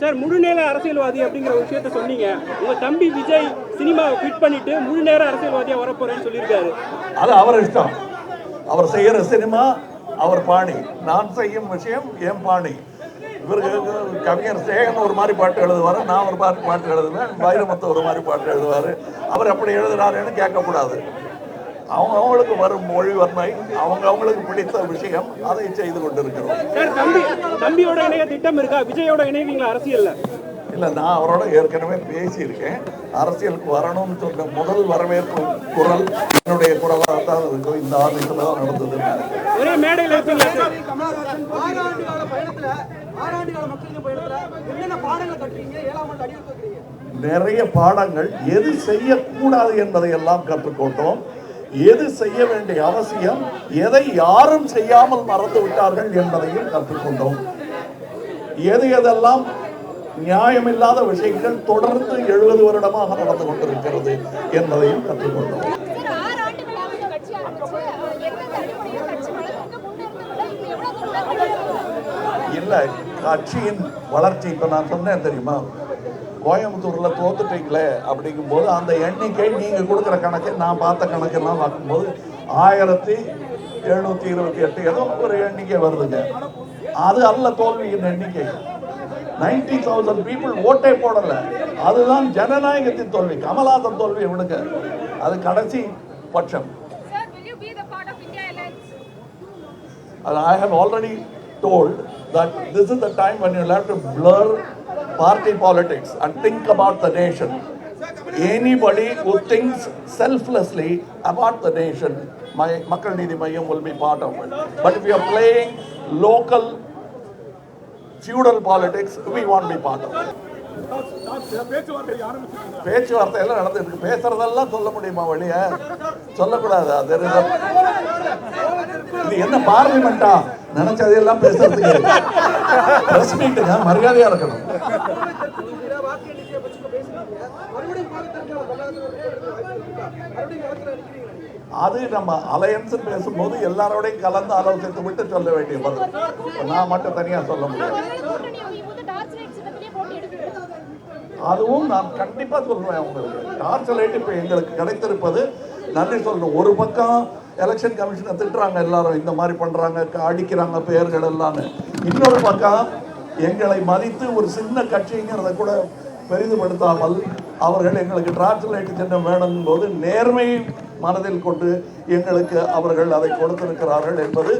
Sir முழுநேர அரசியல்வாதி அப்படிங்கிற ஒரு விஷயத்த சொன்னீங்க. உங்க தம்பி விஜய் சினிமாவை குவிட் பண்ணிட்டு முழுநேர அரசியல்வாதியா வரப்போறேன்னு சொல்லியிருக்காரு. அது அவர் இஷ்டம். அவர் செய்யற சினிமா அவர் பாணி, நான் செய்யும் விஷயம் என் பாணி. இவருக்கு கவிஞர் சேகன் ஒரு மாதிரி பாட்டு எழுதுவார், நான் ஒரு பாட்டு எழுதுவேன், வைரமுத்து ஒரு மாதிரி பாட்டு எழுதுவார். அவர் அப்படி எழுதுறாருன்னு கேட்கக்கூடாது. அவங்களுக்கு வரும் மொழி வன்மை, அவங்களுக்கு பிடித்த விஷயம், அதை செய்து கொண்டிருக்கிறோம். தம்பியோட இணைய திட்டம் இருக்கா? விஜயோட இணைவீங்களா அரசியல்ல? இல்லை, நான் அவரோட ஏற்கனவே பேசியிருக்கேன். அரசியலுக்கு வரணும்னு சொன்ன முதல் வரவேற்பு குரல் என்னுடைய குரலாக தான் இருக்கும். இந்த ஆலயத்தில் தான் நடந்தது. ஒரே மேடையில் நிறைய பாடங்கள், எது செய்யக்கூடாது என்பதை எல்லாம் கற்றுக்கொண்டோம். எது செய்ய வேண்டிய அவசியம், எதை யாரும் செய்யாமல் மறந்து விட்டார்கள் என்பதையும் கற்றுக்கொண்டோம். எதெல்லாம் நியாயமில்லாத விஷயங்கள் தொடர்ந்து 70 வருடமாக நடந்து கொண்டிருக்கிறது என்பதையும் கற்றுக்கொண்டோம். இல்லை, கட்சியின் வளர்ச்சி இப்ப நான் சொன்னேன் தெரியுமா, கோயம்புத்தூர்ல தோத்துட்டீங்களே அப்படிங்கும் போது அந்த எண்ணிக்கை நீங்க கொடுக்குற கணக்கு நான் பார்த்த கணக்கெல்லாம் பார்க்கும்போது 1728 ஏதோ ஒரு எண்ணிக்கை வருதுங்க. அது அல்ல தோல்வியின் எண்ணிக்கை. 90,000 people ஓட்டே போடல. அதுதான் ஜனநாயகத்தின் தோல்வி. கமல்ஹாசன் தோல்வி விடுங்க, அது கடைசி பட்சம். I have already told that this is the time when you have to blur party politics and think about the nation. Anybody who thinks selflessly about the nation, my Makkal Needhi Mayyam will be part of it. But if you are playing local feudal politics, we won't be part of it. பேச்சுவார்த்தை எல்லாம் நடந்துருக்கு. பேசுறதெல்லாம் சொல்ல முடியுமா? வழிய சொல்லக்கூடாது. இது என்ன பார்லிமெண்டா? நினைச்சதெல்லாம் பேசுறதுக்கு பிரஸ் மீட்டுங்க, மரியாதையா இருக்கணும். அது நம்ம அலையன்ஸ் பேசும்போது எல்லாரோடையும் கலந்து ஆலோசித்து விட்டு சொல்ல வேண்டிய பதில். நான் மட்டும் தனியா சொல்ல முடியாது. அதுவும் நான் கண்டிப்பா சொல்றேன் உங்களுக்கு. டார்ச் லைட் இப்ப எங்களுக்கு கிடைத்திருப்பது நன்றி சொல்லணும். ஒரு பக்கம் எலெக்ஷன் கமிஷனை திட்டுறாங்க எல்லாரும், இந்த மாதிரி பண்றாங்க, அடிக்கிறாங்க பெயர்கள் எல்லாம். இன்னொரு பக்கம் எங்களை மதித்து ஒரு சின்ன கட்சிங்கிறத கூட பெரிதுபடுத்தாமல் அவர்கள் எங்களுக்கு டார்ச் லைட் சின்னம் வேணும் போது நேர்மை மனதில் கொண்டு எங்களுக்கு அவர்கள் அதை கொடுத்திருக்கிறார்கள் என்பது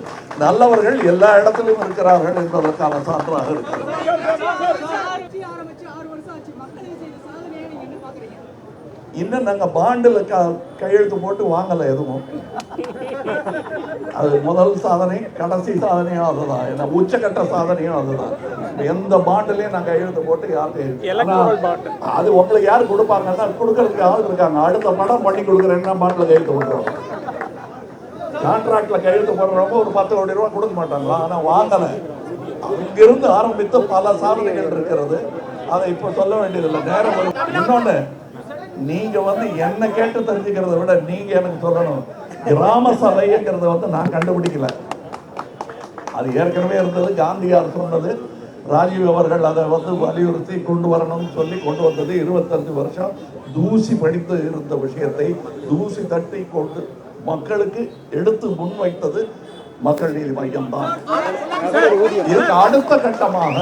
நல்லவர்கள் எல்லா இடத்திலும் இருக்கிறார்கள் என்பதற்கான சான்றாக இருக்கிறது. இன்னும் நாங்கள் பாண்டில் கையெழுத்து போட்டு வாங்கலை எதுவும். அது முதல் சாதனை, கடைசி சாதனையும் அதுதான், என்ன உச்சக்கட்ட சாதனையும் அதுதான். எந்த பாண்டிலையும் நாங்கள் கையெழுத்து போட்டு யார்கிட்ட அது உங்களுக்கு யார் கொடுப்பாங்கன்னா கொடுக்கறதுக்கு ஆள் இருக்காங்க. அடுத்த படம் பண்ணி கொடுக்குறேன்னா பாண்டில் கையெழுத்து போடுறோம். கான்ட்ராக்ட்ல கையெழுத்து போடுறவங்க ஒரு 10 கோடி ரூபா கொடுக்க மாட்டாங்களா? ஆனால் வாங்கலை. அங்கிருந்து ஆரம்பித்து பல சாதனைகள் இருக்கிறது. அதை இப்போ சொல்ல வேண்டியதில்லை, நேரம். இன்னொன்று, நீங்க என்ன கேட்டு தெரிஞ்சுக்கிறத விட நீங்க எனக்கு சொல்லணும். கிராம சபைங்கிறத நான் கண்டுபிடிக்கல. அது ஏற்கனவே இருந்தது, காந்தியார் சொன்னது. ராஜீவ் அவர்கள் அதை வலியுறுத்தி கொண்டு வரணும்னு சொல்லி கொண்டு வந்தது. 25 வருஷம் தூசி படித்து இருந்த விஷயத்தை தூசி தட்டி கொண்டு மக்களுக்கு எடுத்து முன்வைத்தது மக்கள் நீதி மையம் தான். இதுக்கு அடுத்த கட்டமாக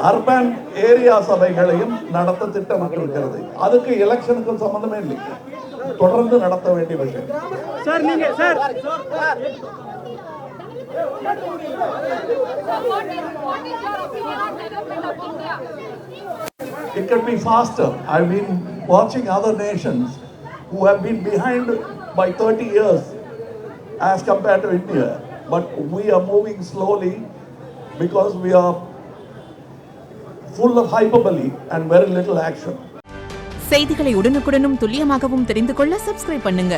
அர்பன் ஏரியா சபைகளையும் நடத்த திட்டமிட்டிருக்கிறது. அதுக்கு எலெக்ஷனுக்கும் சம்பந்தமே இல்லை, தொடர்ந்து நடத்த வேண்டிய விஷயம். சார் நீங்க sir it can be faster. I've been watching other nations who have been behind by 30 years as compared to India, but we are moving slowly because we are full of hyperbole and very little action. செய்திகளை உடனுக்குடனும் துல்லியமாகவும் தெரிந்து கொள்ள subscribe பண்ணுங்க.